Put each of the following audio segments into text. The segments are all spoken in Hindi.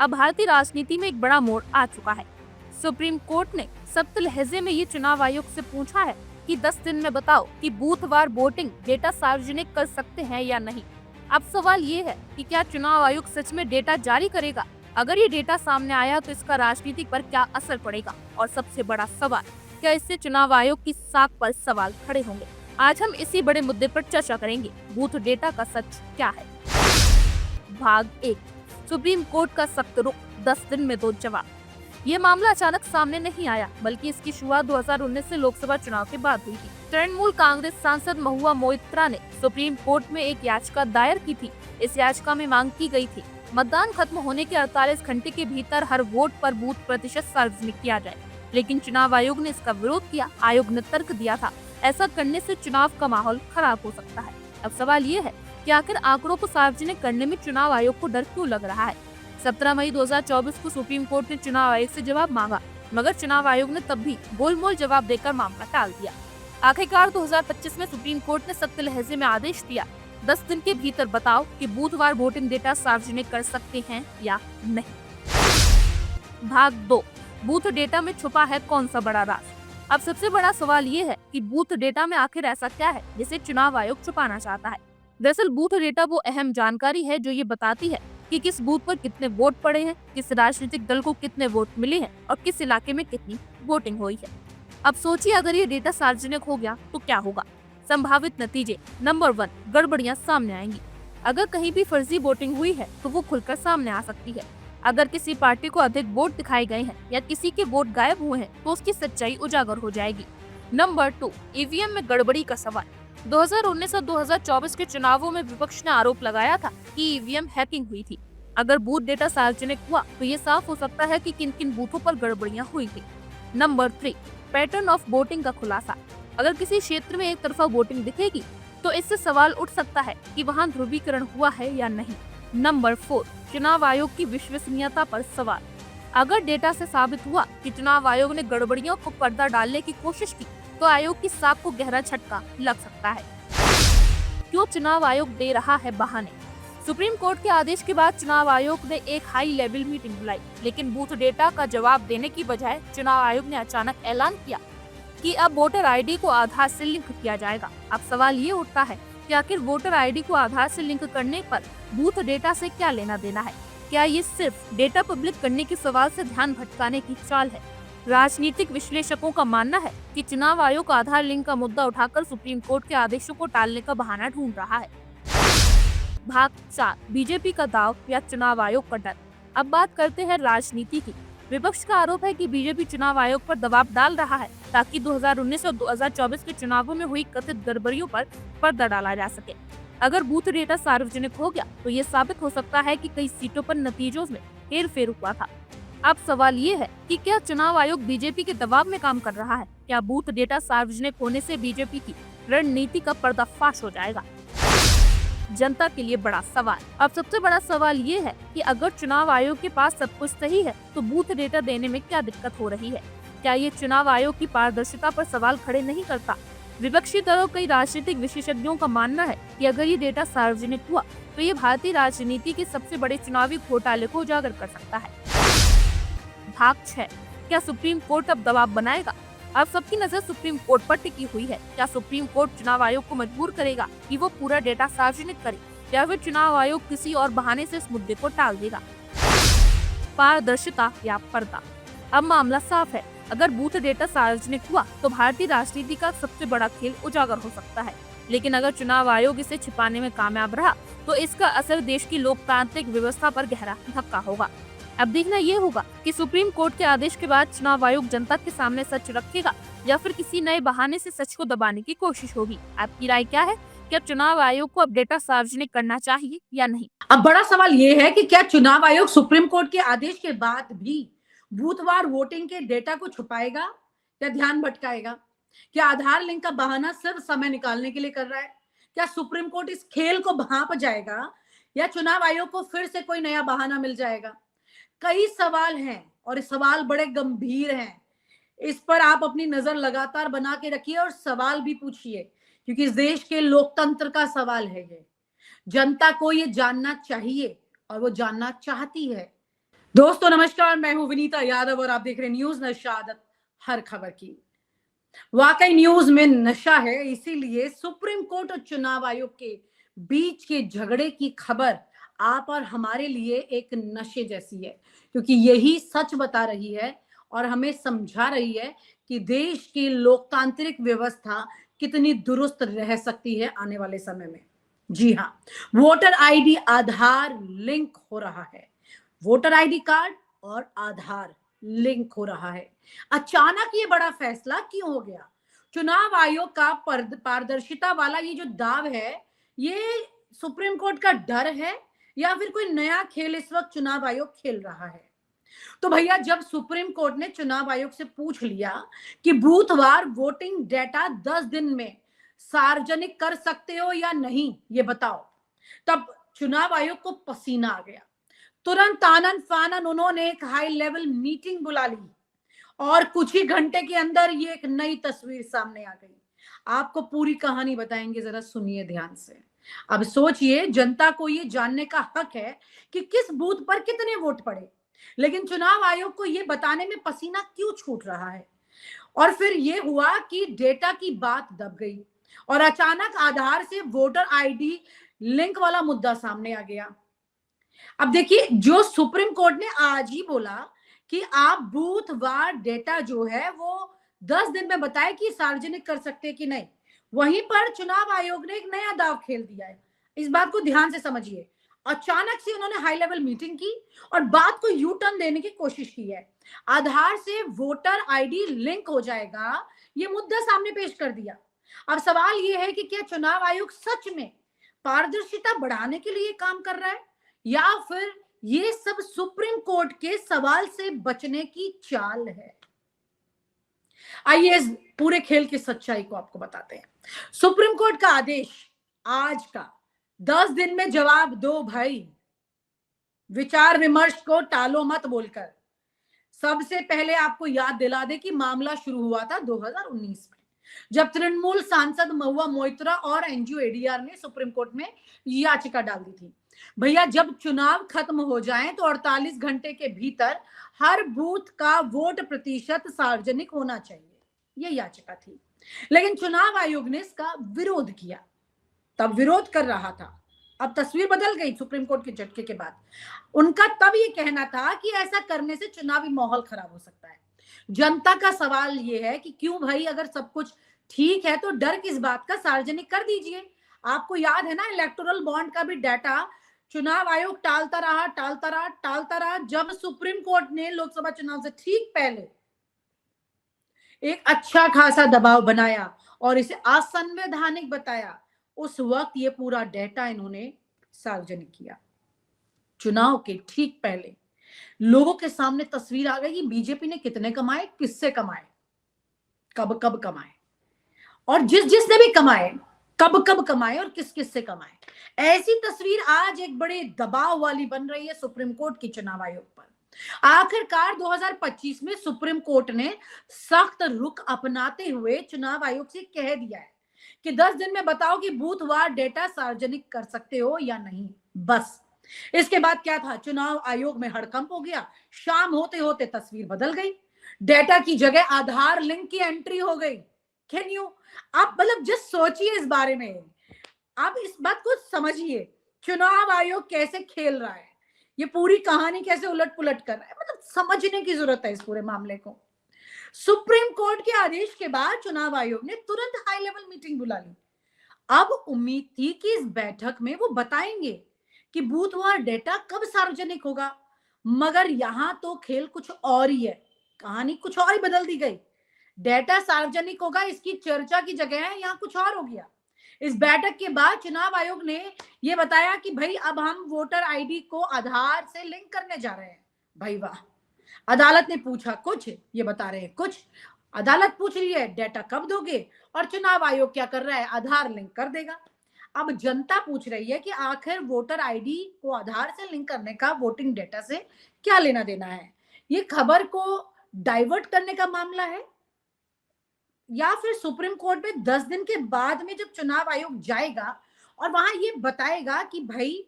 अब भारतीय राजनीति में एक बड़ा मोड़ आ चुका है। सुप्रीम कोर्ट ने सख्त लहजे में ये चुनाव आयोग से पूछा है कि 10 दिन में बताओ कि बूथवार वोटिंग डेटा सार्वजनिक कर सकते हैं या नहीं। अब सवाल ये है कि क्या चुनाव आयोग सच में डेटा जारी करेगा? अगर ये डेटा सामने आया तो इसका राजनीति पर क्या असर पड़ेगा? और सबसे बड़ा सवाल, क्या इससे चुनाव आयोग की साख पर सवाल खड़े होंगे? आज हम इसी बड़े मुद्दे पर चर्चा करेंगे। बूथ डेटा का सच क्या है? भाग 1, सुप्रीम कोर्ट का सख्त रुख, 10 दिन में दो जवाब। ये मामला अचानक सामने नहीं आया, बल्कि इसकी शुरुआत 2019 से लोकसभा चुनाव के बाद हुई थी। तृणमूल कांग्रेस सांसद महुआ मोइत्रा ने सुप्रीम कोर्ट में एक याचिका दायर की थी। इस याचिका में मांग की गई थी मतदान खत्म होने के 48 घंटे के भीतर हर वोट पर बूथ प्रतिशत सार्वजनिक किया जाए, लेकिन चुनाव आयोग ने इसका विरोध किया। आयोग ने तर्क दिया था, ऐसा करने से चुनाव का माहौल खराब हो सकता है। अब सवाल ये है कि आखिर आंकड़ों को सार्वजनिक करने में चुनाव आयोग को डर क्यों लग रहा है? 17 मई 2024 को सुप्रीम कोर्ट ने चुनाव आयोग से जवाब मांगा, मगर चुनाव आयोग ने तब भी गोलमोल जवाब देकर मामला टाल दिया। आखिरकार 2025 में सुप्रीम कोर्ट ने सख्त लहजे में आदेश दिया, 10 दिन के भीतर बताओ कि बूथवार वोटिंग डेटा सार्वजनिक कर सकते हैं या नहीं। भाग 2, बूथ डेटा में छुपा है कौन सा बड़ा राज? अब सबसे बड़ा सवाल ये है कि बूथ डेटा में आखिर ऐसा क्या है जिसे चुनाव आयोग छुपाना चाहता है। दरअसल बूथ डेटा वो अहम जानकारी है जो ये बताती है कि किस बूथ पर कितने वोट पड़े हैं, किस राजनीतिक दल को कितने वोट मिले हैं और किस इलाके में कितनी वोटिंग हुई है। अब सोचिए, अगर ये डेटा सार्वजनिक हो गया तो क्या होगा? संभावित नतीजे, नंबर 1, गड़बड़ियां सामने आएंगी। अगर कहीं भी फर्जी वोटिंग हुई है तो वो खुलकर सामने आ सकती है। अगर किसी पार्टी को अधिक वोट दिखाए गए हैं या किसी के वोट गायब हुए हैं तो उसकी सच्चाई उजागर हो जाएगी। नंबर 2, ईवीएम में गड़बड़ी का सवाल। 2019 और 2024 के चुनावों में विपक्ष ने आरोप लगाया था कि ईवीएम हैकिंग हुई थी। अगर बूथ डेटा सार्वजनिक हुआ तो ये साफ हो सकता है कि किन किन बूथों पर गड़बड़ियां हुई थी। नंबर 3, पैटर्न ऑफ वोटिंग का खुलासा। अगर किसी क्षेत्र में एक तरफा वोटिंग दिखेगी तो इससे सवाल उठ सकता है कि वहां ध्रुवीकरण हुआ है या नहीं। नंबर 4, चुनाव आयोग की विश्वसनीयता पर सवाल। अगर डेटा से साबित हुआ कि चुनाव आयोग ने गड़बड़ियों को पर्दा डालने की कोशिश की तो आयोग की साख को गहरा झटका लग सकता है। क्यों चुनाव आयोग दे रहा है बहाने? सुप्रीम कोर्ट के आदेश के बाद चुनाव आयोग ने एक हाई लेवल मीटिंग बुलाई, लेकिन बूथ डेटा का जवाब देने की बजाय चुनाव आयोग ने अचानक ऐलान किया कि अब वोटर आईडी को आधार से लिंक किया जाएगा। अब सवाल ये उठता है कि आखिर वोटर आईडी को आधार से लिंक करने पर बूथ डेटा से क्या लेना देना है? क्या ये सिर्फ डेटा पब्लिक करने के सवाल से ध्यान भटकाने की चाल है? राजनीतिक विश्लेषकों का मानना है कि चुनाव आयोग आधार लिंक का मुद्दा उठाकर सुप्रीम कोर्ट के आदेशों को टालने का बहाना ढूंढ रहा है। भाग 4, बीजेपी का दाव या चुनाव आयोग का डर। अब बात करते हैं राजनीति की। विपक्ष का आरोप है कि बीजेपी चुनाव आयोग पर दबाव डाल रहा है ताकि 2019 और 2024 के चुनावों में हुई कथित गड़बड़ियों पर पर्दा डाला जा सके। अगर बूथ डेटा सार्वजनिक हो गया तो ये साबित हो सकता है कि कई सीटों पर नतीजों में हेरफेर हुआ था। अब सवाल ये है कि क्या चुनाव आयोग बीजेपी के दबाव में काम कर रहा है? क्या बूथ डेटा सार्वजनिक होने से बीजेपी की रणनीति का पर्दाफाश हो जाएगा? जनता के लिए बड़ा सवाल। अब सबसे बड़ा सवाल ये है कि अगर चुनाव आयोग के पास सब कुछ सही है तो बूथ डेटा देने में क्या दिक्कत हो रही है? क्या ये चुनाव आयोग की पारदर्शिता पर सवाल खड़े नहीं करता? विपक्षी दलों कई राजनीतिक विशेषज्ञों का मानना है कि अगर ये डेटा सार्वजनिक हुआ तो ये भारतीय राजनीति के सबसे बड़े चुनावी घोटाले को उजागर कर सकता है। भाग 6, क्या सुप्रीम कोर्ट अब दबाव बनाएगा? अब सबकी नजर सुप्रीम कोर्ट पर टिकी हुई है। क्या सुप्रीम कोर्ट चुनाव आयोग को मजबूर करेगा कि वो पूरा डेटा सार्वजनिक करे, या फिर चुनाव आयोग किसी और बहाने से इस मुद्दे को टाल देगा? पारदर्शिता या पर्दा? अब मामला साफ है, अगर बूथ डेटा सार्वजनिक हुआ तो भारतीय राजनीति का सबसे बड़ा खेल उजागर हो सकता है। लेकिन अगर चुनाव आयोग इसे छिपाने में कामयाब रहा तो इसका असर देश की लोकतांत्रिक व्यवस्था पर गहरा धक्का होगा। अब देखना ये होगा कि सुप्रीम कोर्ट के आदेश के बाद चुनाव आयोग जनता के सामने सच रखेगा या फिर किसी नए बहाने से सच को दबाने की कोशिश होगी। आपकी राय क्या है? क्या चुनाव आयोग को अब डेटा सार्वजनिक करना चाहिए या नहीं? अब बड़ा सवाल ये है कि क्या चुनाव आयोग सुप्रीम कोर्ट के आदेश के बाद भी बूथवार वोटिंग के डेटा को छुपाएगा या ध्यान भटकाएगा? क्या आधार लिंक का बहाना सिर्फ समय निकालने के लिए कर रहा है? क्या सुप्रीम कोर्ट इस खेल को भांप जाएगा या चुनाव आयोग को फिर से कोई नया बहाना मिल जाएगा? कई सवाल हैं और ये सवाल बड़े गंभीर हैं। इस पर आप अपनी नजर लगातार बना के रखिए और सवाल भी पूछिए, क्योंकि इस देश के लोकतंत्र का सवाल है ये। जनता को ये जानना चाहिए और वो जानना चाहती है। दोस्तों नमस्कार, मैं हूं विनीता यादव और आप देख रहे हैं न्यूज नशा आदत हर खबर की। वाकई न्यूज में नशा है, इसीलिए सुप्रीम कोर्ट और चुनाव आयोग के बीच के झगड़े की खबर आप और हमारे लिए एक नशे जैसी है, क्योंकि यही सच बता रही है और हमें समझा रही है कि देश की लोकतांत्रिक व्यवस्था कितनी दुरुस्त रह सकती है आने वाले समय में। जी हाँ, वोटर आईडी आधार लिंक हो रहा है। वोटर आईडी कार्ड और आधार लिंक हो रहा है। अचानक ये बड़ा फैसला क्यों हो गया? चुनाव आयोग का पारदर्शिता वाला ये जो दाव है, ये सुप्रीम कोर्ट का डर है या फिर कोई नया खेल इस वक्त चुनाव आयोग खेल रहा है? तो भैया, जब सुप्रीम कोर्ट ने चुनाव आयोग से पूछ लिया कि बूथवार वोटिंग डेटा 10 दिन में सार्वजनिक कर सकते हो या नहीं, ये बताओ, तब चुनाव आयोग को पसीना आ गया। तुरंत आनन फानन उन्होंने एक हाई लेवल मीटिंग बुला ली और कुछ ही घंटे के अंदर ये एक नई तस्वीर सामने आ गई। आपको पूरी कहानी बताएंगे, जरा सुनिए ध्यान से। अब सोचिए, जनता को ये जानने का हक है कि किस बूथ पर कितने वोट पड़े, लेकिन चुनाव आयोग को ये बताने में पसीना क्यों छूट रहा है? और फिर ये हुआ कि डेटा की बात दब गई और अचानक आधार से वोटर आईडी लिंक वाला मुद्दा सामने आ गया। अब देखिए, जो सुप्रीम कोर्ट ने आज ही बोला कि आप बूथ वार डेटा जो है वो 10 दिन में बताए कि सार्वजनिक कर सकते हैं कि नहीं, वहीं पर चुनाव आयोग ने एक नया दाव खेल दिया है। इस बात को ध्यान से समझिए। अचानक से उन्होंने हाई लेवल मीटिंग की और बात को यू टर्न देने की कोशिश की है। आधार से वोटर आईडी लिंक हो जाएगा, ये मुद्दा सामने पेश कर दिया। अब सवाल ये है कि क्या चुनाव आयोग सच में पारदर्शिता बढ़ाने के लिए काम कर रहा है या फिर ये सब सुप्रीम कोर्ट के सवाल से बचने की चाल है? आइए इस पूरे खेल की सच्चाई को आपको बताते हैं। सुप्रीम कोर्ट का आदेश आज का, 10 दिन में जवाब दो भाई, विचार विमर्श को टालो मत बोलकर। सबसे पहले आपको याद दिला दे कि मामला शुरू हुआ था 2019 में, जब तृणमूल सांसद महुआ मोइत्रा और एनजीओ एडीआर ने सुप्रीम कोर्ट में याचिका डाल दी थी। भैया, जब चुनाव खत्म हो जाएं तो 48 घंटे के भीतर हर बूथ का वोट प्रतिशत सार्वजनिक होना चाहिए, ये याचिका थी। लेकिन चुनाव आयोग ने इसका विरोध किया। तब विरोध कर रहा था, अब तस्वीर बदल गई सुप्रीम कोर्ट के झटके के बाद। उनका तब ये कहना था कि ऐसा करने से चुनावी माहौल खराब हो सकता है। जनता का सवाल ये है कि क्यों भाई, अगर सब कुछ ठीक है तो डर किस बात का, सार्वजनिक कर दीजिए। आपको याद है ना, इलेक्टोरल बॉन्ड का भी डाटा चुनाव आयोग टालता रहा टालता रहा टालता रहा। जब सुप्रीम कोर्ट ने लोकसभा चुनाव से ठीक पहले एक अच्छा खासा दबाव बनाया और इसे असंवैधानिक बताया, उस वक्त ये पूरा डेटा इन्होंने सार्वजनिक किया। चुनाव के ठीक पहले लोगों के सामने तस्वीर आ गई कि बीजेपी ने कितने कमाए, किससे कमाए, कब कब कमाए, और जिस जिसने भी कमाए कब कब कमाए और किस किस से कमाए। ऐसी तस्वीर आज एक बड़े दबाव वाली बन रही है सुप्रीम कोर्ट की चुनाव आयोग पर। आखिरकार 2025 में सुप्रीम कोर्ट ने सख्त रुख अपनाते हुए चुनाव आयोग से कह दिया है कि 10 दिन में बताओ कि बूथवार डेटा सार्वजनिक कर सकते हो या नहीं। बस इसके बाद क्या था, चुनाव आयोग में हड़कंप हो गया। शाम होते होते तस्वीर बदल गई, डेटा की जगह आधार लिंक की एंट्री हो गई। कैन यू, आप मतलब जस्ट सोचिए इस बारे में, आप इस बात को समझिए, चुनाव आयोग कैसे खेल रहा है, ये पूरी कहानी कैसे उलट पुलट कर रहा है। मतलब समझने की जरूरत है इस पूरे मामले को। सुप्रीम कोर्ट के आदेश के बाद चुनाव आयोग ने तुरंत हाई लेवल मीटिंग बुला ली। अब उम्मीद थी कि इस बैठक में वो बताएंगे कि बूथवार डेटा कब सार्वजनिक होगा, मगर यहां तो खेल कुछ और ही है, कहानी कुछ और ही बदल दी गई। डेटा सार्वजनिक होगा इसकी चर्चा की जगह यहां कुछ और हो गया। इस बैठक के बाद चुनाव आयोग ने यह बताया कि भाई अब हम वोटर आईडी को आधार से लिंक करने जा रहे हैं। भाई वाह, अदालत ने पूछा कुछ, ये बता रहे हैं कुछ। अदालत पूछ रही है डेटा कब दोगे, और चुनाव आयोग क्या कर रहा है, आधार लिंक कर देगा। अब जनता पूछ रही है कि आखिर वोटर आईडी को आधार से लिंक करने का वोटिंग डेटा से क्या लेना देना है? ये खबर को डाइवर्ट करने का मामला है या फिर सुप्रीम कोर्ट में 10 दिन के बाद में जब चुनाव आयोग जाएगा और वहां ये बताएगा कि भाई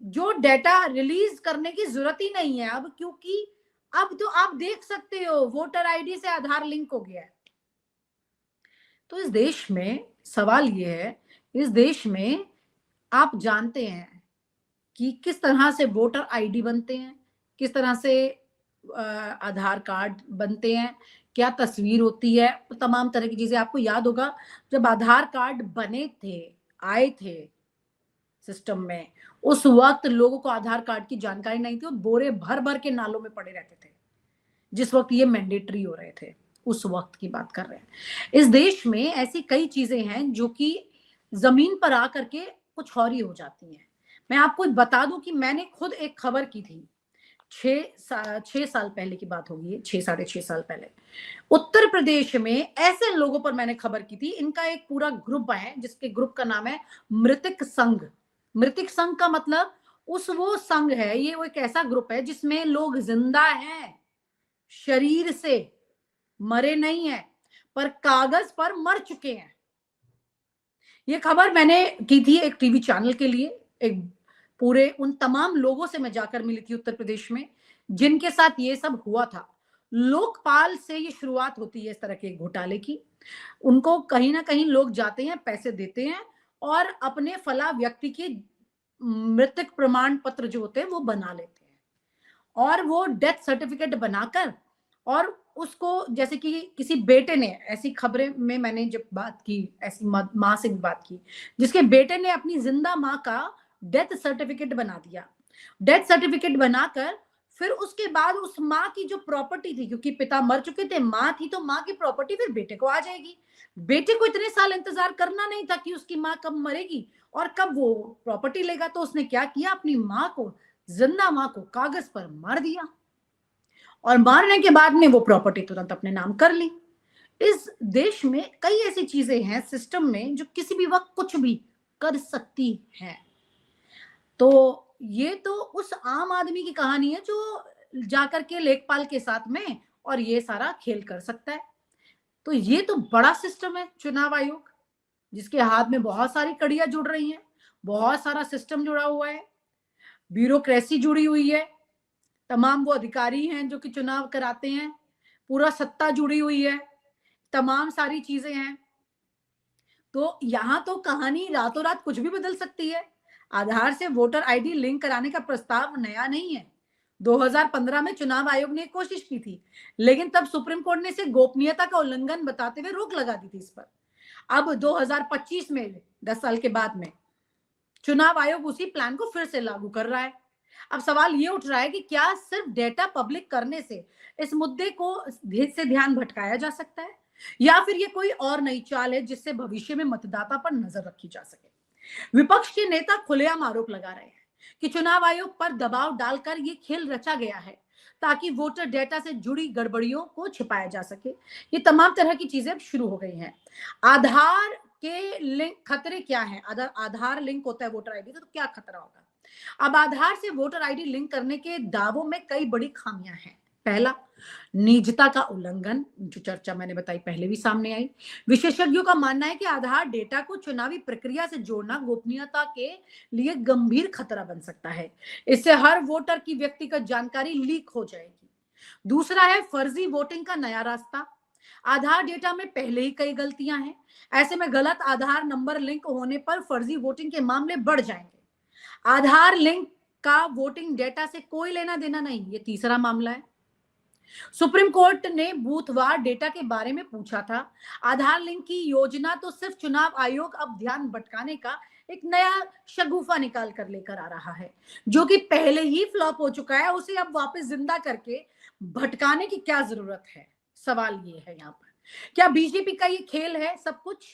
जो डेटा रिलीज करने की जरूरत ही नहीं है अब, क्योंकि अब तो आप देख सकते हो वोटर आईडी से आधार लिंक हो गया है। तो इस देश में सवाल ये है, इस देश में आप जानते हैं कि किस तरह से वोटर आईडी बनते हैं, किस तरह से आधार कार्ड बनते हैं, क्या तस्वीर होती है, तो तमाम तरह की चीजें आपको याद होगा। जब आधार कार्ड बने थे, आए थे सिस्टम में, उस वक्त लोगों को आधार कार्ड की जानकारी नहीं थी और बोरे भर भर के नालों में पड़े रहते थे। जिस वक्त ये मैंडेटरी हो रहे थे, उस वक्त की बात कर रहे हैं। इस देश में ऐसी कई चीजें हैं जो कि जमीन पर आकर के कुछ और ही हो जाती हैं। मैं आपको बता दूं कि मैंने खुद एक खबर की थी, 6 साल पहले की बात होगी, 6 साढ़े 6 साल पहले। उत्तर प्रदेश में ऐसे लोगों पर मैंने खबर की थी। इनका एक पूरा ग्रुप है जिसके ग्रुप का नाम है मृतिक संघ। मृतिक संघ का मतलब वो संघ है, ये वो एक ऐसा ग्रुप है जिसमें लोग जिंदा हैं, शरीर से मरे नहीं है, पर कागज पर मर चुके हैं। ये खबर मैंने की थी एक टीवी चैनल के लिए। एक पूरे उन तमाम लोगों से मैं जाकर मिली थी उत्तर प्रदेश में जिनके साथ ये सब हुआ था। लोकपाल से ये शुरुआत होती है इस तरह के घोटाले की। उनको कहीं ना कहीं लोग जाते हैं, पैसे देते हैं और अपने फला व्यक्ति की मृतक प्रमाण पत्र जो होते हैं वो बना लेते हैं और वो डेथ सर्टिफिकेट बनाकर, और उसको जैसे कि किसी बेटे ने, ऐसी खबरें में मैंने जब बात की, ऐसी माँ से भी बात की जिसके बेटे ने अपनी जिंदा माँ का डेथ सर्टिफिकेट बना दिया। डेथ सर्टिफिकेट बनाकर फिर उसके बाद उस माँ की जो प्रॉपर्टी थी, क्योंकि पिता मर चुके थे, माँ थी, तो माँ की प्रॉपर्टी फिर बेटे को आ जाएगी। बेटे को इतने साल इंतजार करना नहीं था कि उसकी माँ कब मरेगी और कब वो प्रॉपर्टी लेगा। तो उसने क्या किया, अपनी माँ को, जिंदा माँ को कागज पर मार दिया और मारने के बाद में वो प्रॉपर्टी तुरंत अपने नाम कर ली। इस देश में कई ऐसी चीजें हैं सिस्टम में जो किसी भी वक्त कुछ भी कर सकती हैं। तो ये तो उस आम आदमी की कहानी है जो जाकर के लेखपाल के साथ में और ये सारा खेल कर सकता है। तो ये तो बड़ा सिस्टम है चुनाव आयोग, जिसके हाथ में बहुत सारी कड़ियां जुड़ रही हैं, बहुत सारा सिस्टम जुड़ा हुआ है, ब्यूरोक्रेसी जुड़ी हुई है, तमाम वो अधिकारी हैं जो कि चुनाव कराते हैं, पूरा सत्ता जुड़ी हुई है, तमाम सारी चीजें हैं। तो यहां तो कहानी रातों रात कुछ भी बदल सकती है। आधार से वोटर आईडी लिंक कराने का प्रस्ताव नया नहीं है। 2015 में चुनाव आयोग ने कोशिश की थी, लेकिन तब सुप्रीम कोर्ट ने इसे गोपनीयता का उल्लंघन बताते हुए रोक लगा दी थी इस पर। अब 2025 में, 10 साल के बाद में, चुनाव आयोग उसी प्लान को फिर से लागू कर रहा है। अब सवाल ये उठ रहा है कि क्या सिर्फ डेटा पब्लिक करने से इस मुद्दे को से ध्यान भटकाया जा सकता है, या फिर ये कोई और नई चाल है जिससे भविष्य में मतदाता पर नजर रखी जा सके। विपक्ष के नेता खुलेआम आरोप लगा रहे हैं कि चुनाव आयोग पर दबाव डालकर ये खेल रचा गया है ताकि वोटर डेटा से जुड़ी गड़बड़ियों को छिपाया जा सके। ये तमाम तरह की चीजें अब शुरू हो गई हैं। आधार के लिंक खतरे क्या है, आधार लिंक होता है वोटर आईडी का, तो क्या खतरा होगा। अब आधार से वोटर आईडी लिंक करने के दावों में कई बड़ी खामियां हैं। पहला, निजता का उल्लंघन, जो चर्चा मैंने बताई पहले भी सामने आई। विशेषज्ञों का मानना है कि आधार डेटा को चुनावी प्रक्रिया से जोड़ना गोपनीयता के लिए गंभीर खतरा बन सकता है। इससे हर वोटर की व्यक्तिगत जानकारी लीक हो जाएगी। दूसरा है फर्जी वोटिंग का नया रास्ता। आधार डेटा में पहले ही कई गलतियां हैं, ऐसे में गलत आधार नंबर लिंक होने पर फर्जी वोटिंग के मामले बढ़ जाएंगे। आधार लिंक का वोटिंग डेटा से कोई लेना देना नहीं, ये तीसरा मामला है। सुप्रीम कोर्ट ने बूथवार डेटा के बारे में पूछा था। आधार लिंक की योजना तो सिर्फ चुनाव आयोग अब ध्यान भटकाने का एक नया शगुफा निकाल कर लेकर आ रहा है, जो कि पहले ही फ्लॉप हो चुका है। उसे अब वापस जिंदा करके भटकाने की क्या जरूरत है, सवाल ये है यहाँ पर। क्या बीजेपी का ये खेल है सब कुछ?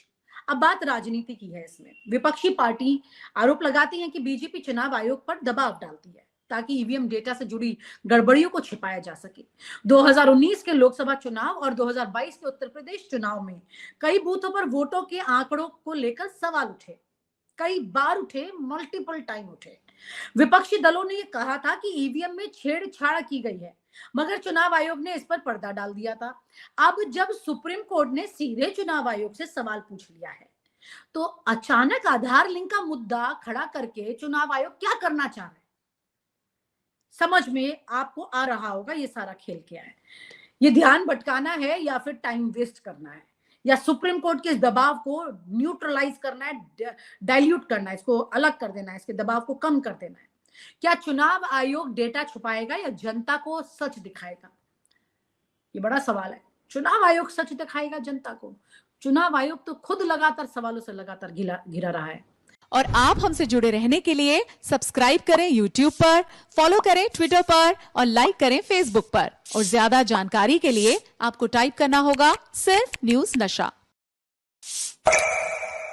अब बात राजनीति की है। इसमें विपक्षी पार्टी आरोप लगाती है कि बीजेपी चुनाव आयोग पर दबाव डालती है ताकि ईवीएम डेटा से जुड़ी गड़बड़ियों को छिपाया जा सके। 2019 के लोकसभा चुनाव और 2022 के उत्तर प्रदेश चुनाव में कई बूथों पर वोटों के आंकड़ों को लेकर सवाल उठे, कई बार उठे, मल्टीपल टाइम उठे। विपक्षी दलों ने यह कहा था कि ईवीएम में छेड़छाड़ की गई है, मगर चुनाव आयोग ने इस पर पर्दा डाल दिया था। अब जब सुप्रीम कोर्ट ने सीधे चुनाव आयोग से सवाल पूछ लिया है, तो अचानक आधार लिंक का मुद्दा खड़ा करके चुनाव आयोग क्या करना चाह रहा है? समझ में आपको आ रहा होगा ये सारा खेल क्या है। ये ध्यान भटकाना है या फिर टाइम वेस्ट करना है, या सुप्रीम कोर्ट के इस दबाव को न्यूट्रलाइज करना है, डाइल्यूट करना है, इसको अलग कर देना है, इसके दबाव को कम कर देना है। क्या चुनाव आयोग डेटा छुपाएगा या जनता को सच दिखाएगा? ये बड़ा सवाल है। चुनाव आयोग सच दिखाएगा जनता को? चुनाव आयोग तो खुद लगातार सवालों से लगातार घिरा रहा है। और आप हमसे जुड़े रहने के लिए सब्सक्राइब करें YouTube पर, फॉलो करें Twitter पर और लाइक करें Facebook पर। और ज्यादा जानकारी के लिए आपको टाइप करना होगा सिर्फ न्यूज़ नशा।